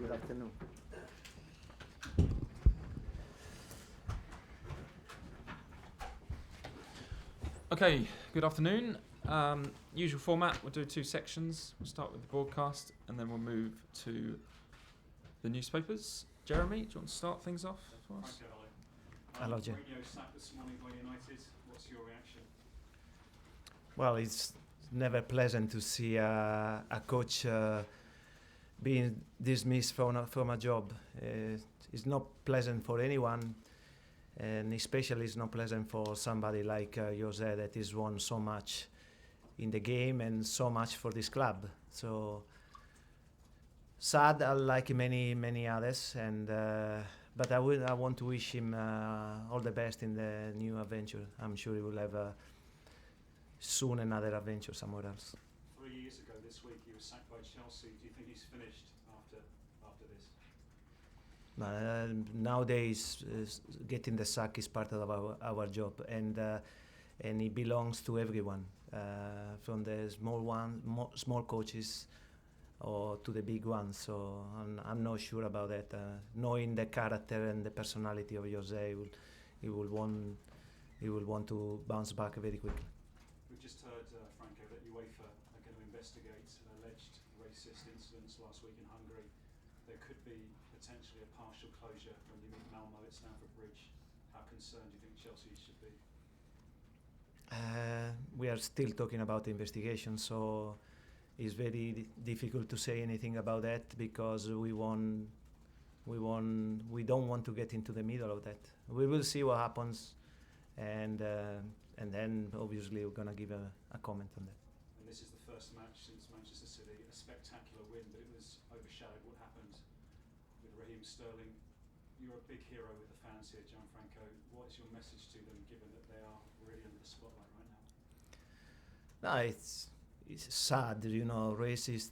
Good afternoon. Okay, good afternoon. Usual format, we'll do two sections. We'll start with the broadcast and then we'll move to the newspapers. Jeremy, do you want to start things off for us? Hello, Mourinho sacked this morning by United. What's your reaction? Well, it's never pleasant to see a coach being dismissed from a job. It's not pleasant for anyone, and especially it's not pleasant for somebody like Jose that has won so much in the game and so much for this club. So sad, like many others, and but I want to wish him all the best in the new adventure. I'm sure he will have soon another adventure somewhere else. 3 years ago this week, he was sacked by Chelsea. Do you think he's finished after this? Nowadays, getting the sack is part of our job, and it belongs to everyone, from the small coaches, or to the big ones. So I'm not sure about that. Knowing the character and the personality of Jose, he will want to bounce back very quickly. We've just heard, Franco, that UEFA are going to investigate alleged racist incidents last week in Hungary. There could be potentially a partial closure when you meet Malmo at Stamford Bridge. How concerned do you think Chelsea should be? We are still talking about the investigation, so it's very difficult to say anything about that because we don't want to get into the middle of that. We will see what happens, and then obviously we're gonna give a comment on that. And this is the first match since Manchester City, a spectacular win, but it was overshadowed what happened with Raheem Sterling. You're a big hero with the fans here, Gianfranco. What is your message to them, given that they are really under the spotlight right now? No, it's sad,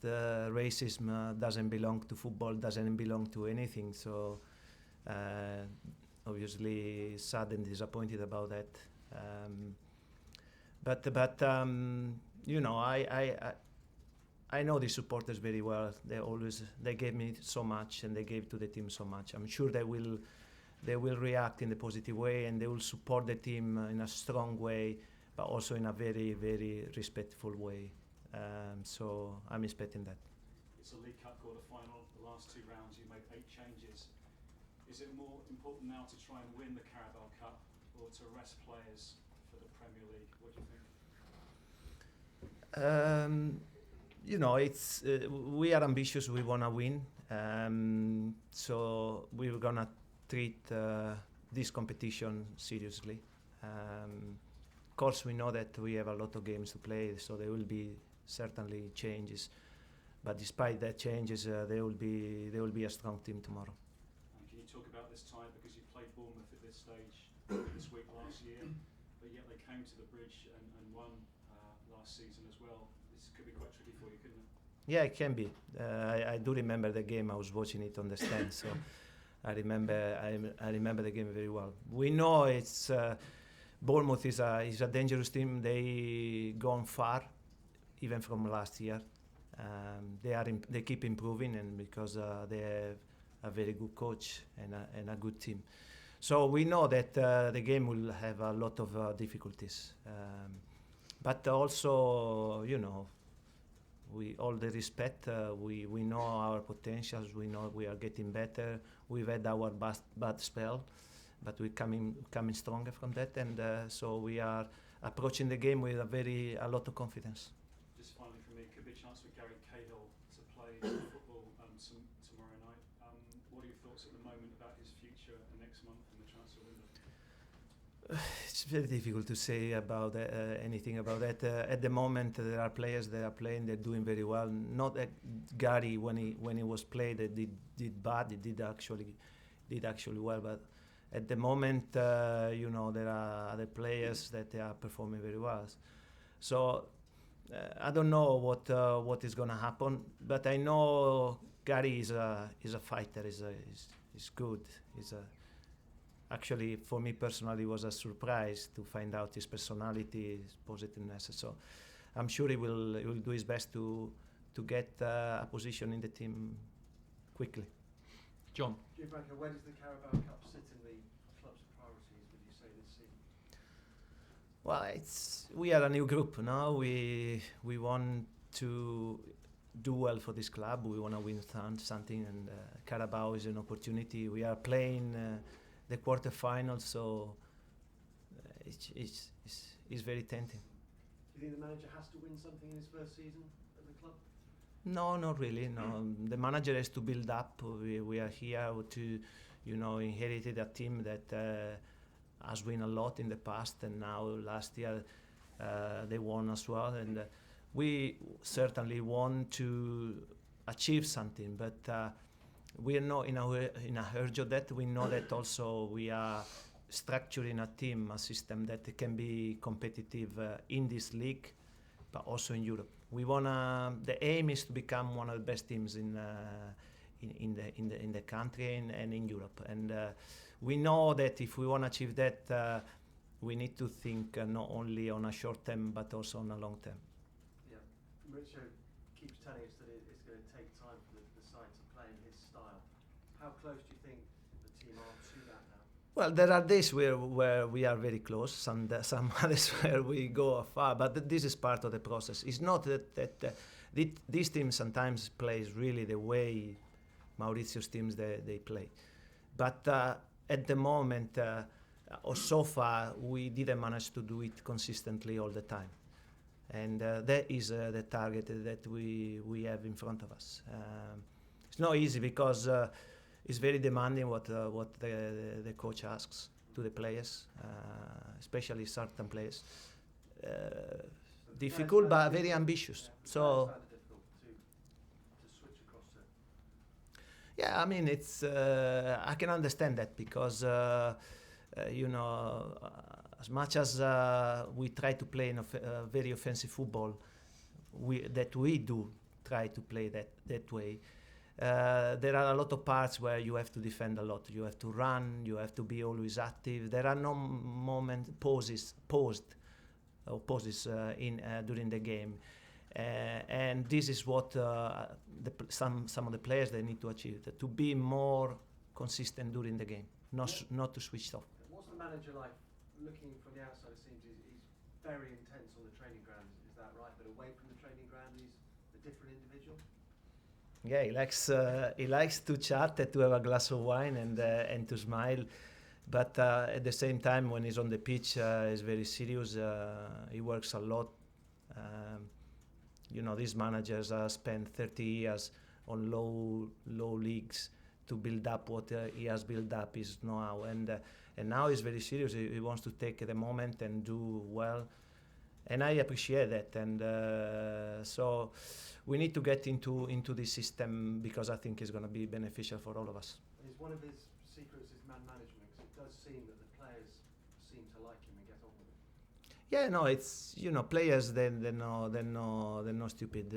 racism doesn't belong to football, doesn't belong to anything. So obviously sad and disappointed about that. I know the supporters very well. They gave me so much and they gave to the team so much. I'm sure they will react in a positive way and they will support the team in a strong way, but also in a very, very respectful way. So I'm expecting that. It's a League Cup quarter-final. The last two rounds you made 8 changes. Is it more important now to try and win the Carabao Cup or to rest players for the Premier League? What do you think? We are ambitious. We want to win. So we're gonna treat this competition seriously. Of course, we know that we have a lot of games to play, so there will be certainly changes. But despite that changes, there will be a strong team tomorrow. Can you talk about this tie, because you played Bournemouth at this stage this week last year, but yet they came to the bridge and won last season as well. This could be quite tricky for you, couldn't it? Yeah, it can be. I do remember the game. I was watching it on the stand, so I remember the game very well. We know it's Bournemouth is a dangerous team. They gone far, even from last year. They keep improving, and because they have a very good coach and a good team. So we know that the game will have a lot of difficulties. But also, we all the respect. We know our potentials. We know we are getting better. We've had our bad spell, but we're coming stronger from that, and so we are approaching the game with a lot of confidence. Just finally from me, could be a chance for Gary Cahill to play football tomorrow night. What are your thoughts at the moment about his future next month in the transfer window? It's very difficult to say about anything about that. At the moment, there are players that are playing, they're doing very well. Not that Gary, when he was played, did bad. He did actually well, but at the moment, there are other players that they are performing very well. So I don't know what is going to happen, but I know Gary is a fighter. He's good. Actually, for me personally, it was a surprise to find out his personality, his positiveness. So I'm sure he will do his best to get a position in the team quickly. John. Gianfranco, where does the Carabao Cup sit in the club's priorities, would you say, this season? Well, we are a new group now. We want to do well for this club. We want to win something, and Carabao is an opportunity. We are playing the quarterfinals, so it's very tempting. Do you think the manager has to win something in his first season at the club? No, not really. No, the manager has to build up. We are here to, inherited a team that has won a lot in the past, and now last year they won as well. And we certainly want to achieve something, but we are not in a hurry of that. We know that also we are structuring a team, a system that can be competitive in this league, but also in Europe. The aim is to become one of the best teams in the country and in Europe. And we know that if we want to achieve that, we need to think not only on a short term but also on a long term. Yeah, Maurizio keeps telling us that it's going to take time for the side to play in his style. How close do you think the team are to that now? Well, there are days where we are very close, some others where we go far, but this is part of the process. It's not that this team sometimes plays really the way Maurizio's teams they play. But at the moment, or so far, we didn't manage to do it consistently all the time. And that is the target that we have in front of us. It's not easy because it's very demanding what the coach asks to the players, especially certain players. Difficult but very ambitious. So. To switch across to. Yeah, I mean it's. I can understand that because as much as we try to play in very offensive football, we do try to play that way. There are a lot of parts where you have to defend a lot. You have to run. You have to be always active. There are no pauses during the game, and this is what some of the players they need to achieve: to be more consistent during the game, not to switch off. What's the manager like? Looking from the outside, it seems he's very intense on the training ground. Is that right? But away from the training ground, he's a different individual. Yeah, he likes to chat, to have a glass of wine, and to smile. But at the same time, when he's on the pitch, he's very serious. He works a lot. These managers spent 30 years on low leagues to build up what he has built up is now, and now he's very serious. He wants to take the moment and do well, and I appreciate that. And so we need to get into this system because I think it's going to be beneficial for all of us. Is one of his secrets is man management? Because it does seem that the players seem to like him and get on with him. Yeah, no, it's players. They're not stupid.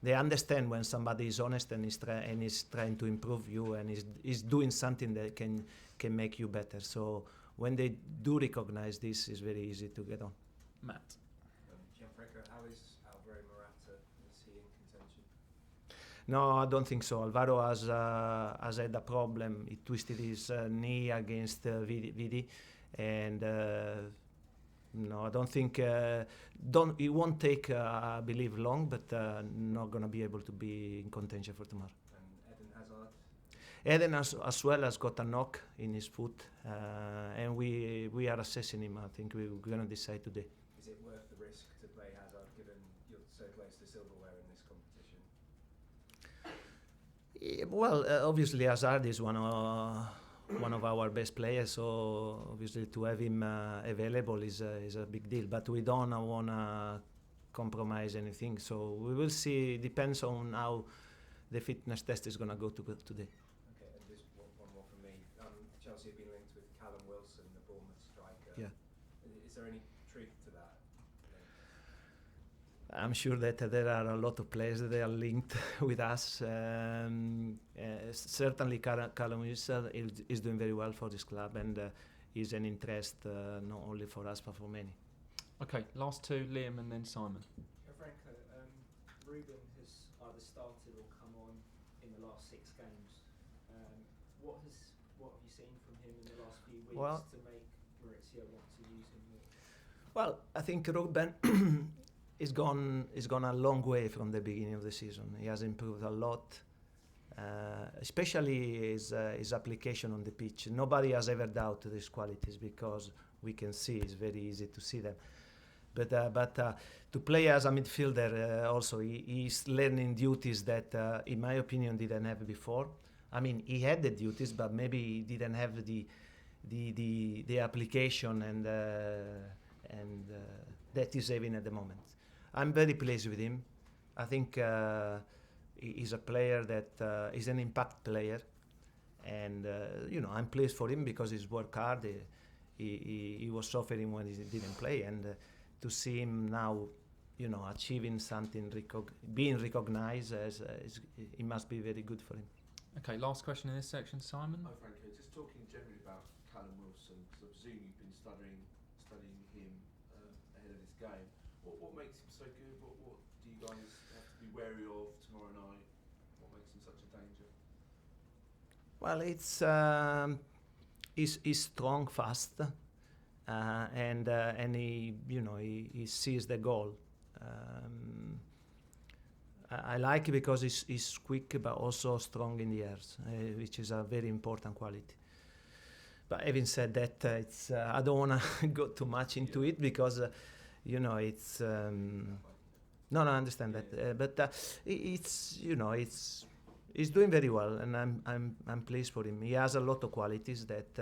They understand when somebody is honest and is trying to improve you and is doing something that can make you better. So when they do recognize this, it's very easy to get on. Matt. Gianfranco, how is Alvaro Morata? Is he in contention? No, I don't think so. Alvaro has had a problem. He twisted his knee against Vidi, and no, I don't think. It won't take, I believe, long, but not gonna be able to be in contention for tomorrow. And Eden Hazard? Eden as well has got a knock in his foot, and we are assessing him. I think we're gonna decide today. Is it worth the risk to play Hazard given you're so close to silverware in this competition? Well, obviously Hazard is one of our best players, so obviously to have him available is a big deal. But we don't want to compromise anything, so we will see. Depends on how the fitness test is going to go today. Okay, and just one more from me. Chelsea have been linked with Callum Wilson, the Bournemouth striker. Yeah. Is there any truth to that? I'm sure that there are a lot of players that are linked with us. Certainly, Callum Wilson is doing very well for this club, and is an interest not only for us but for many. Okay, last two, Liam and then Simon. Gianfranco, Ruben has either started or come on in the last 6 games. What have you seen from him in the last few weeks Well- to make Maurizio want to use him more? Well, I think Ruben is gone a long way from the beginning of the season. He has improved a lot, especially his application on the pitch. Nobody has ever doubted his qualities because we can see it's very easy to see them. But to play as a midfielder, also he's learning duties that, in my opinion, didn't have before. I mean, he had the duties, but maybe he didn't have the application and that he's having at the moment. I'm very pleased with him. I think he's a player that is an impact player, and I'm pleased for him because he's worked hard. He was suffering when he didn't play, and to see him now, achieving something, being recognized it must be very good for him. Okay, last question in this section, Simon. Hi Franco, just talking generally about Callum Wilson, because I presume you've been studying him ahead of this game. What makes him so good? What do you guys have to be wary of tomorrow night? What makes him such a danger? Well, it's he's strong, fast, and he sees the goal. I like it because he's quick but also strong in the air, which is a very important quality. But having said that, it's I don't want to go too much into it because it's no, I understand that, but he's doing very well, and I'm pleased for him. He has a lot of qualities that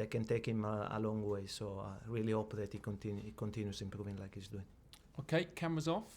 can take him a long way. So I really hope that he continues improving like he's doing. Okay, cameras off.